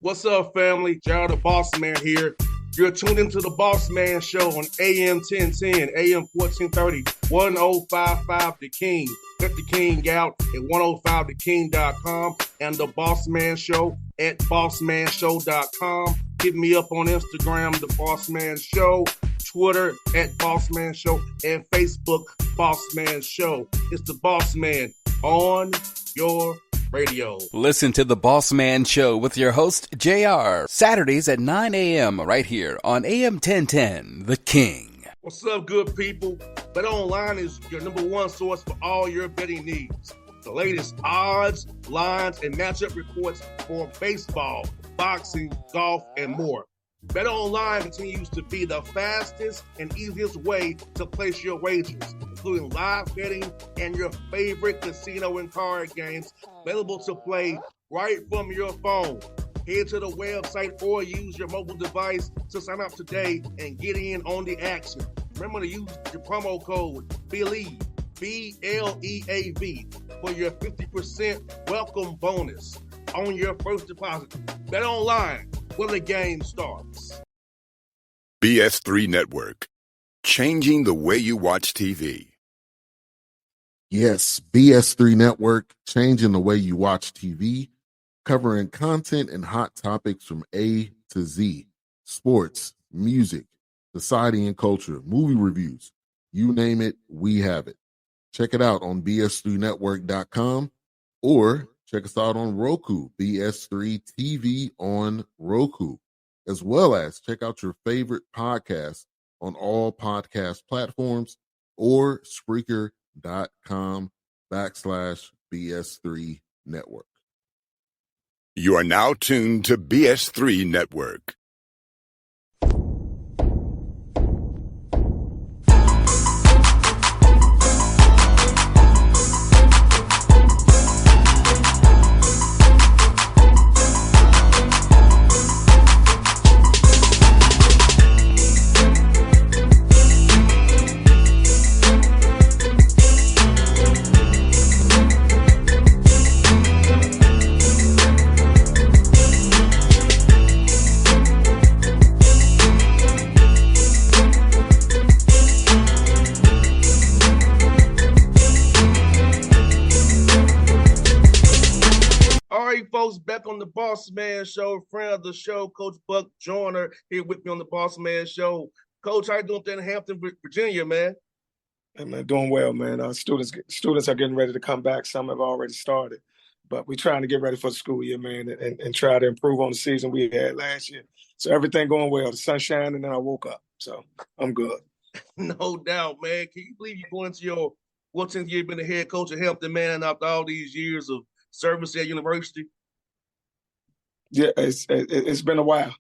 What's up, family? Jared the Bossman here. You're tuned into the Bossman Show on AM 1010, AM 1430, 1055 The King. Let the King out at 105theking.com and the Bossman Show at bossmanshow.com. Hit me up on Instagram, The Bossman Show, Twitter at Bossman Show, and Facebook, Bossman Show. It's the Bossman on your radio. Listen to the Bossman Show with your host, JR, Saturdays at 9 a.m. right here on AM 1010, The King. What's up, good people? BetOnline is your number one source for all your betting needs. The latest odds, lines, and matchup reports for baseball, boxing, golf, and more. BetOnline continues to be the fastest and easiest way to place your wagers, including live betting and your favorite casino and card games available to play right from your phone. Head to the website or use your mobile device to sign up today and get in on the action. Remember to use your promo code BELIEVE, BLEAV, for your 50% welcome bonus on your first deposit. BetOnline, where the game starts. BS3 Network, changing the way you watch TV. Yes, BS3 Network, changing the way you watch TV, covering content and hot topics from A to Z, sports, music, society and culture, movie reviews, you name it, we have it. Check it out on bs3network.com or check us out on Roku, BS3 TV on Roku, as well as check out your favorite podcast on all podcast platforms or Spreaker.com/BS3 Network. You are now tuned to BS3 Network. Folks, back on the Bossman Show, friend of the show, Coach Buck Joyner, here with me on the Bossman Show. Coach, how you doing there in Hampton, Virginia, man? Hey, man, doing well, man. Students are getting ready to come back. Some have already started, but we're trying to get ready for the school year, man, and try to improve on the season we had last year. So everything going well. The sun's shining, and then I woke up, so I'm good. No doubt, man. Can you believe you're going to your 14th year being the head coach of Hampton, man, after all these years of service at university? Yeah, it's been a while.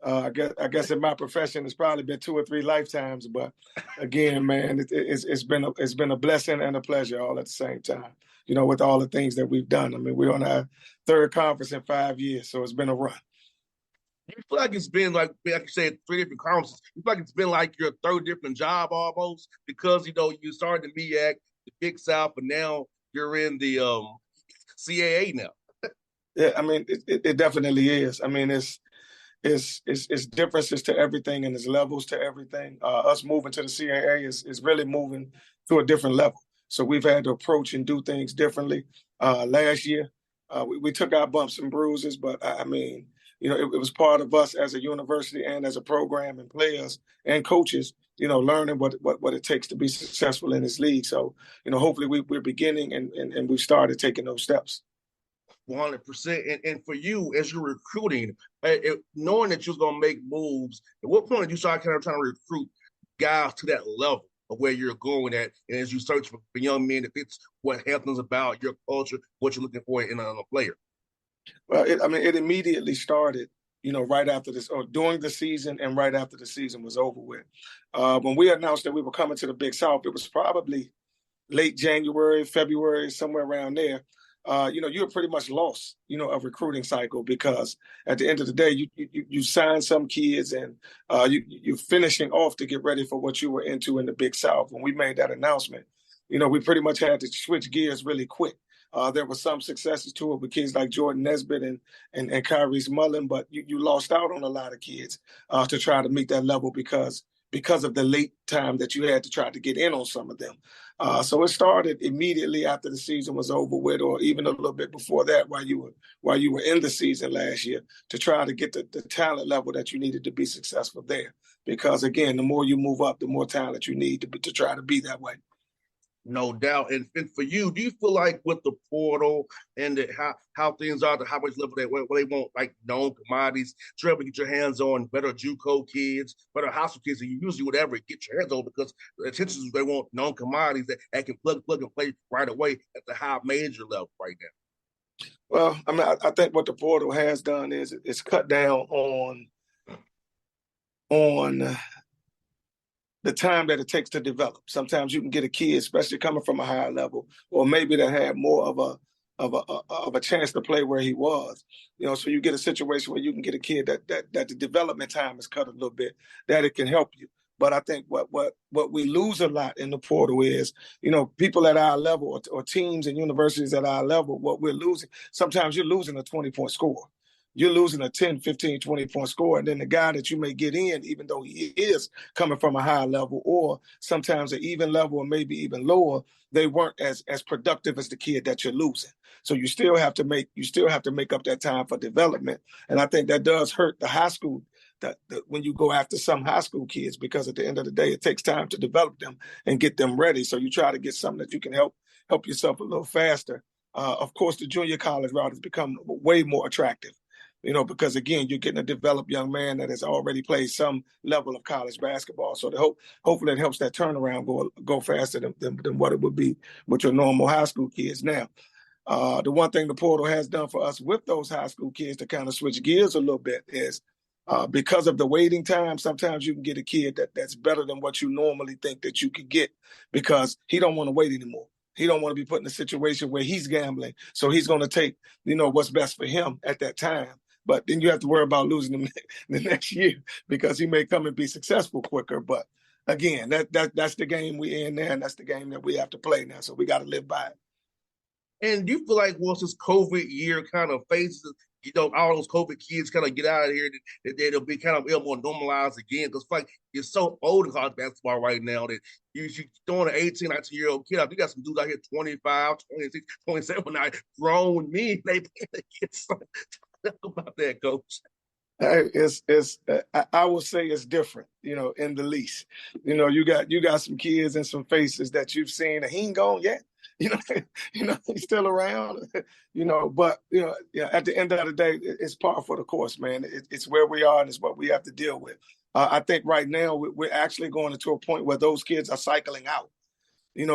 I guess in my profession, it's probably been 2 or 3 lifetimes. But again, man, it's been a blessing and a pleasure all at the same time. You know, with all the things that we've done. I mean, we're on our 3rd conference in 5 years, so it's been a run. You feel like it's been like you said, 3 different conferences. You feel like it's been like your 3rd different job almost because you started the MEAC, the Big South, but now you're in the CAA now. Yeah, I mean, it definitely is. I mean, it's differences to everything and there's levels to everything. Us moving to the CAA is really moving to a different level. So we've had to approach and do things differently. Last year, we took our bumps and bruises, but I mean, you know, it was part of us as a university and as a program and players and coaches, you know, learning what it takes to be successful in this league. So, you know, hopefully we're beginning and we've started taking those steps. 100%. And for you, as you're recruiting, knowing that you're going to make moves, at what point did you start kind of trying to recruit guys to that level of where you're going at? And as you search for young men that fits what Hampton's about, your culture, what you're looking for in a player? Well, it immediately started, you know, right after this, or during the season and right after the season was over with. When we announced that we were coming to the Big South, it was probably late January, February, somewhere around there. You know, you're pretty much lost, you know, a recruiting cycle because at the end of the day, you sign some kids and you're finishing off to get ready for what you were into in the Big South. When we made that announcement, you know, we pretty much had to switch gears really quick There were some successes to it with kids like Jordan Nesbitt and Kyrie's Mullen, but you lost out on a lot of kids to try to meet that level because of the late time that you had to try to get in on some of them. So it started immediately after the season was over with, or even a little bit before that, while you were in the season last year, to try to get the talent level that you needed to be successful there. Because again, the more you move up, the more talent you need to try to be that way. No doubt. And for you, do you feel like with the portal and how things are, the how much level where they want like known commodities, to able to get your hands on better JUCO kids, better high school kids, and you usually would ever get your hands on, because the attention is they want known commodities that can plug and play right away at the high major level right now? Well, I mean, I think what the portal has done is it's cut down on the time that it takes to develop. Sometimes you can get a kid, especially coming from a higher level, or maybe that had more of a chance to play where he was. So you get a situation where you can get a kid that the development time is cut a little bit, that it can help you. But I think what we lose a lot in the portal is, people at our level or teams and universities at our level, what we're losing, sometimes you're losing a 20-point score. You're losing a 10, 15, 20-point score. And then the guy that you may get in, even though he is coming from a high level, or sometimes an even level or maybe even lower, they weren't as productive as the kid that you're losing. So you still have to make up that time for development. And I think that does hurt the high school that when you go after some high school kids, because at the end of the day, it takes time to develop them and get them ready. So you try to get something that you can help yourself a little faster. Of course, the junior college route has become way more attractive. Because again, you're getting a developed young man that has already played some level of college basketball. So hopefully it helps that turnaround go faster than what it would be with your normal high school kids. Now, the one thing the portal has done for us with those high school kids to kind of switch gears a little bit is because of the waiting time, sometimes you can get a kid that's better than what you normally think that you could get, because he don't want to wait anymore. He don't want to be put in a situation where he's gambling. So he's going to take, what's best for him at that time. But then you have to worry about losing him the next year, because he may come and be successful quicker. But again, that's the game we're in now, and that's the game that we have to play now. So we got to live by it. And do you feel like once this COVID year kind of phases, all those COVID kids kind of get out of here, that they'll be kind of more normalized again? Because like you're so old in college basketball right now that you're throwing an 18, 19-year-old kid out. You got some dudes out here 25, 26, 27 now, grown men. They get something. Talk about that, Coach. I will say it's different, in the least. You got some kids and some faces that you've seen, and he ain't gone yet. He's still around, but at the end of the day, it's par for the course, man. It's where we are, and it's what we have to deal with. I think right now we're actually going into a point where those kids are cycling out,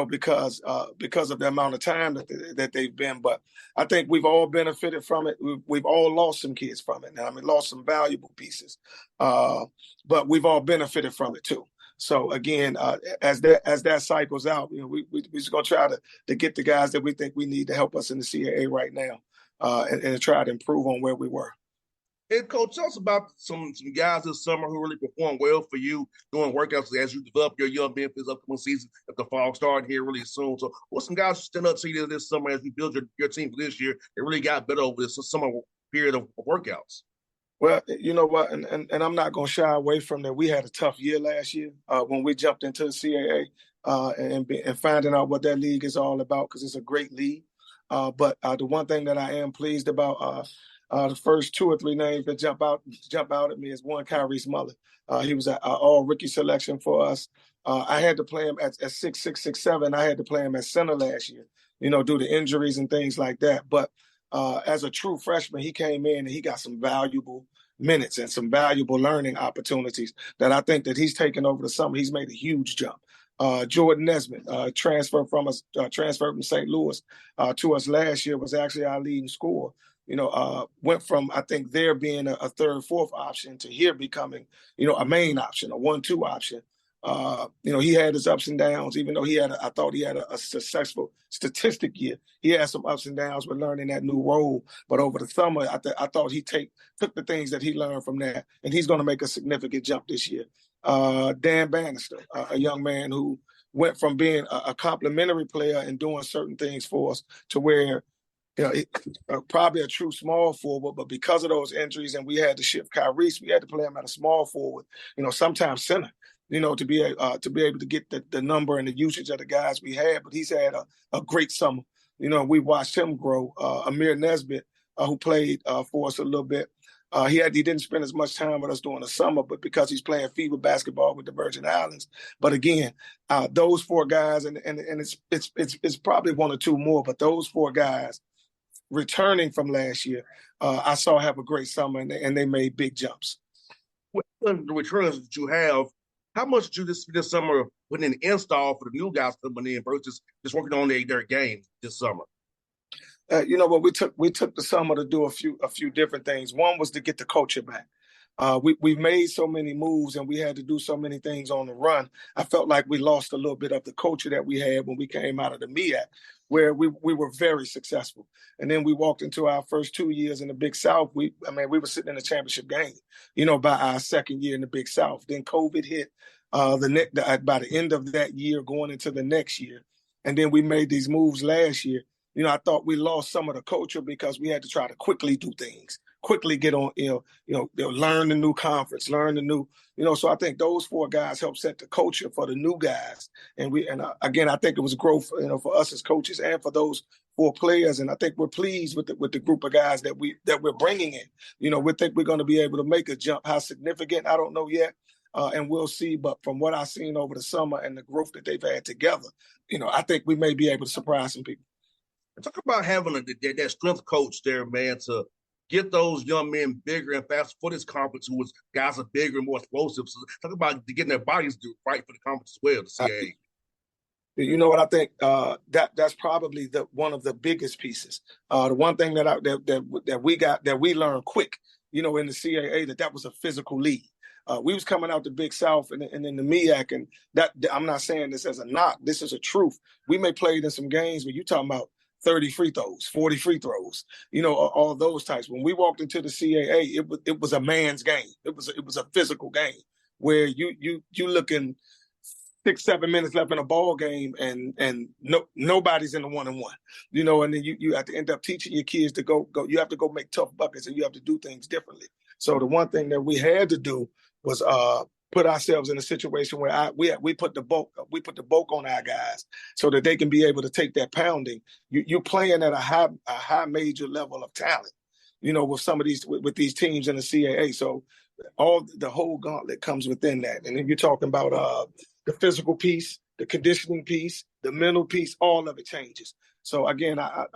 because of the amount of time that they've been. But I think we've all benefited from it. We've all lost some kids from it. Now, lost some valuable pieces, but we've all benefited from it too. So again, as that cycles out, we're just gonna try to get the guys that we think we need to help us in the CAA right now, and try to improve on where we were. And Coach, tell us about some guys this summer who really performed well for you doing workouts as you develop your young men for this upcoming season at the fall starting here really soon. So what's some guys who stand up to you this summer as you build your team for this year that really got better over this summer period of workouts? Well, you know what, and I'm not going to shy away from that. We had a tough year last year when we jumped into the CAA and finding out what that league is all about, because it's a great league. But the one thing that I am pleased about, the first two or three names that jump out at me is one, Kyrie's Mullen. He was an all-rookie selection for us. I had to play him at 6'6", 6'7". I had to play him at center last year, due to injuries and things like that. But as a true freshman, he came in and he got some valuable minutes and some valuable learning opportunities that I think that he's taken over the summer. He's made a huge jump. Jordan Nesbitt, transferred from St. Louis to us last year, was actually our leading scorer. Went from, I think, there being a third, fourth option to here becoming, a main option, a 1-2 option. He had his ups and downs, even though I thought he had a successful statistic year. He had some ups and downs with learning that new role. But over the summer, I thought he took the things that he learned from that, and he's going to make a significant jump this year. Dan Bannister, a young man who went from being a complimentary player and doing certain things for us to where, probably a true small forward, but because of those injuries and we had to shift Kyrie, we had to play him at a small forward, sometimes center, to be able to get the number and the usage of the guys we had. But he's had a great summer. We watched him grow. Amir Nesbitt, who played for us a little bit, he didn't spend as much time with us during the summer, but because he's playing FIBA basketball with the Virgin Islands. But again, those 4 guys, and it's probably 1 or 2 more, but those 4 guys returning from last year, I saw have a great summer, and they made big jumps. With the returns that you have, how much did you this summer put in install for the new guys coming in versus just working on their game this summer? What we took the summer to do a few different things. One was to get the culture back. We've made so many moves and we had to do so many things on the run. I felt like we lost a little bit of the culture that we had when we came out of the MEAC, where we were very successful. And then we walked into our first 2 years in the Big South. We were sitting in the championship game, by our second year in the Big South. Then COVID hit by the end of that year, going into the next year. And then we made these moves last year. I thought we lost some of the culture because we had to try to quickly do things, quickly get on, learn the new conference, learn the new, so I think those 4 guys helped set the culture for the new guys. And again, I think it was growth, for us as coaches and for those 4 players. And I think we're pleased with the group of guys that we're bringing in. We think we're going to be able to make a jump. How significant, I don't know yet. And we'll see. But from what I've seen over the summer and the growth that they've had together, I think we may be able to surprise some people. Talk about having that strength coach there, man, to get those young men bigger and faster for this conference, who was guys are bigger and more explosive. So talk about getting their bodies to fight for the conference as well, the CAA. You know what I think? That's probably one of the biggest pieces. The one thing that we learned quick, in the CAA, that was a physical league. We was coming out the Big South and in the MEAC, and that I'm not saying this as a knock. This is a truth. We may play in some games where you're talking about 30 free throws, 40 free throws, all those types. When we walked into the CAA, it was a man's game. It was a physical game where you looking 6-7 minutes left in a ball game and nobody's in the 1-on-1, and then you have to end up teaching your kids to go. You have to go make tough buckets and you have to do things differently. So the one thing that we had to do was put ourselves in a situation where we put the bulk on our guys so that they can be able to take that pounding. You're playing at a high major level of talent, with some of with these teams in the CAA. So the whole gauntlet comes within that. And then you're talking about the physical piece, the conditioning piece, the mental piece, all of it changes. So again, I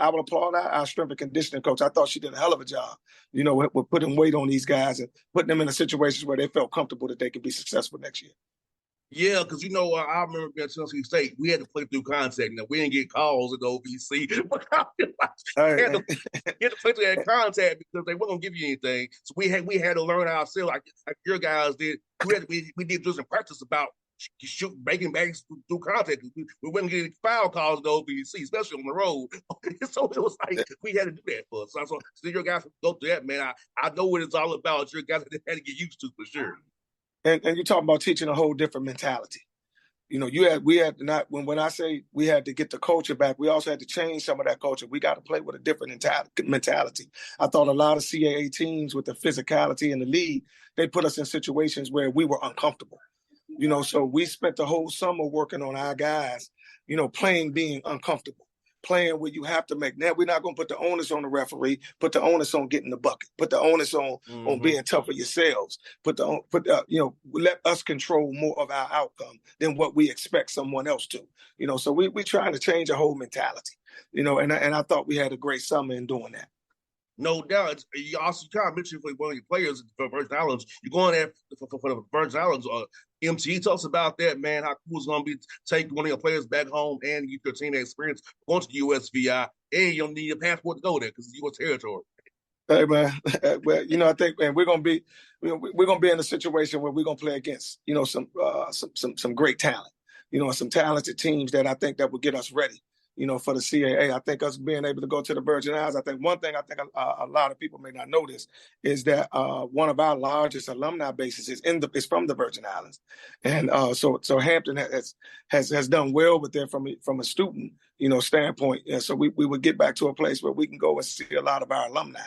would applaud our strength and conditioning coach. I thought she did a hell of a job, with putting weight on these guys and putting them in a situation where they felt comfortable that they could be successful next year. Yeah, because I remember being at Tennessee State, we had to play through contact. Now we didn't get calls at the OVC. We had to play through that contact because they weren't gonna give you anything. So we had to learn ourselves, like your guys did. We did just in practice about making bags through contact. We wouldn't get foul calls at the OVC, especially on the road. So it was like we had to do that for us. So your guys go through that, man. I know what it's all about. Your guys had to get used to for sure. And you're talking about teaching a whole different mentality. We had to not, when I say we had to get the culture back, we also had to change some of that culture. We got to play with a different mentality. I thought a lot of CAA teams with the physicality in the league, they put us in situations where we were uncomfortable. So we spent the whole summer working on our guys, playing being uncomfortable. Playing where you have to make. Now we're not going to put the onus on the referee. Put the onus on getting the bucket. Put the onus on being tough for yourselves. Let us control more of our outcome than what we expect someone else to. So we trying to change the whole mentality. And I thought we had a great summer in doing that. No doubt. You also kind of mentioned for one of your players for Virgin Islands. You're going there for the Virgin Islands. MC, tell us about that, man. How cool it's going to be to take one of your players back home and get your team experience going to the USVI, and you don't need a passport to go there because it's U.S. territory. Hey, man. Well, I think, man, we're going to be in a situation where we're going to play against, some great talent, some talented teams that I think that will get us ready for the CAA. I think us being able to go to the Virgin Islands, I think one thing a lot of people may not notice is that one of our largest alumni bases is from the Virgin Islands. And so Hampton has done well with them from a student, standpoint. And so we would get back to a place where we can go and see a lot of our alumni,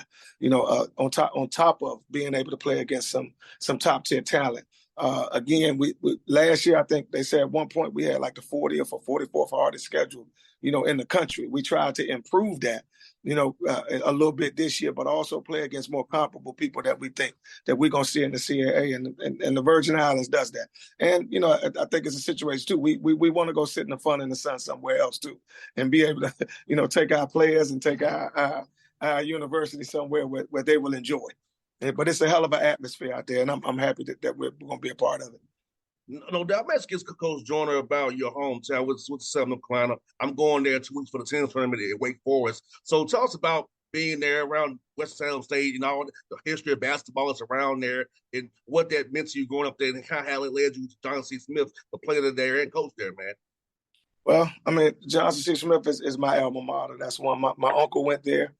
on top of being able to play against some top tier talent. Again, we last year, I think they said at one point we had like the 40th or 44th hardest schedule, in the country. We tried to improve that, a little bit this year, but also play against more comparable people that we think that we're going to see in the CAA, and the Virgin Islands does that. And, I think it's a situation too. We want to go sit in the fun in the sun somewhere else too, and be able to, take our players and take our university somewhere where they will enjoy. But it's a hell of an atmosphere out there, and I'm happy that we're going to be a part of it. No doubt. I'm asking Coach Joyner about your hometown with South Carolina. I'm going there 2 weeks for the tennis tournament at Wake Forest. So tell us about being there around West Salem State and all the history of basketball that's around there, and what that meant to you growing up there, and how it led you to Johnson C. Smith, the player there and coach there, man. Well, I mean, Johnson C. Smith is my alma mater. That's one. My uncle went there.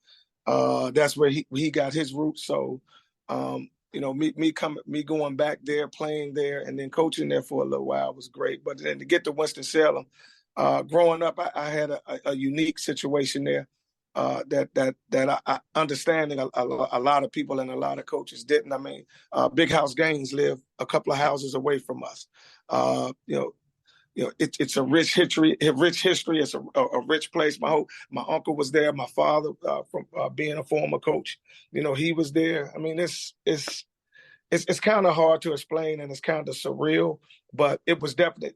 That's where he got his roots. So, me going back there, playing there, and then coaching there for a little while was great. But then to get to Winston-Salem, growing up, I had a unique situation there that I understanding a lot of people and a lot of coaches didn't. I mean, Big House Gaines lived a couple of houses away from us. It's a rich history. It's a rich place. My uncle was there. My father, from being a former coach, he was there. I mean, it's kind of hard to explain, and it's kind of surreal. But it was definitely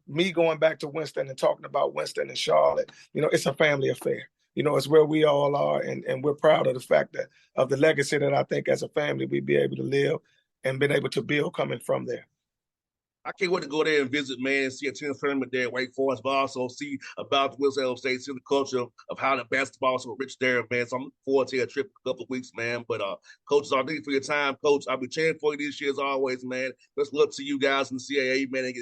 me going back to Winston and talking about Winston and Charlotte. It's a family affair. It's where we all are, and we're proud of the fact of the legacy that I think as a family we'd be able to live and been able to build coming from there. I can't wait to go there and visit, man, and see a tennis tournament there at Wake Forest, but also see about West Salem State, see the culture of how the basketball is so rich there, man. So I'm looking forward to a trip in a couple of weeks, man. But Coach, thank you for your time, Coach. I'll be cheering for you this year as always, man. Best luck to you guys in the CAA, man. And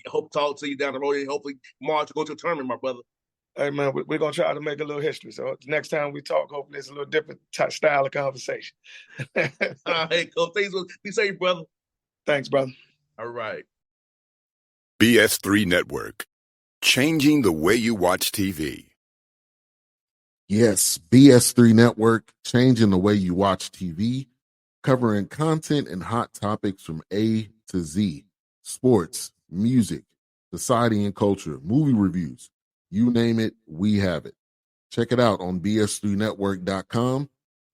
hope to talk to you down the road, and hopefully March will go to a tournament, my brother. Hey, man, we're going to try to make a little history. So next time we talk, hopefully it's a little different style of conversation. All right, Coach. Be safe, brother. Thanks, brother. All right. BS3 Network, changing the way you watch TV. Yes, BS3 Network, changing the way you watch TV, covering content and hot topics from A to Z, sports, music, society and culture, movie reviews, you name it, we have it. Check it out on bs3network.com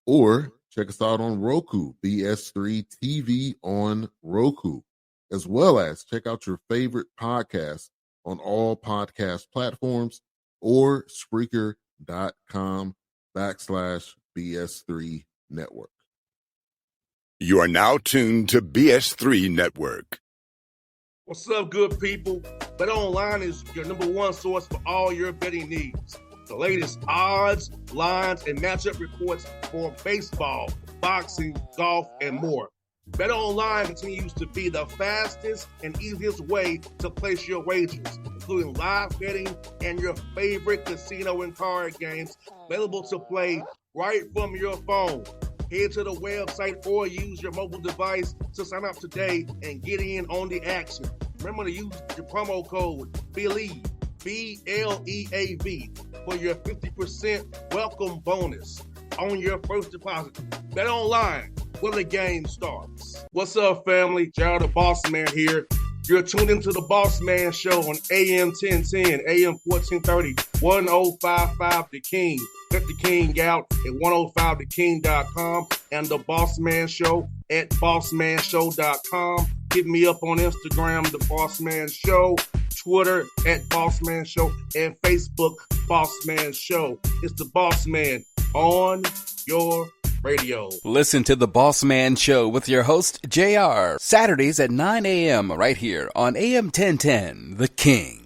or check us out on Roku, BS3 TV on Roku, as well as check out your favorite podcast on all podcast platforms or Spreaker.com/BS3 Network. You are now tuned to BS3 Network. What's up, good people? Bet Online is your number one source for all your betting needs. The latest odds, lines, and matchup reports for baseball, boxing, golf, and more. Bet Online continues to be the fastest and easiest way to place your wagers, including live betting and your favorite casino and card games available to play right from your phone. Head to the website or use your mobile device to sign up today and get in on the action. Remember to use your promo code BELIEVE, BLEAV, for your 50% welcome bonus on your first deposit. Bet Online, where the game starts. What's up, family? Gerald the Bossman here. You're tuned into the Bossman Show on AM 1010, AM 1430, 1055 The King. Check The King out at 105theking.com and the Bossman Show at bossmanshow.com. Hit me up on Instagram, The Bossman Show, Twitter at Bossman Show, and Facebook, Bossman Show. It's the Bossman on your radio. Listen to The Bossman Show with your host, JR, Saturdays at 9 a.m. right here on AM 1010, The King.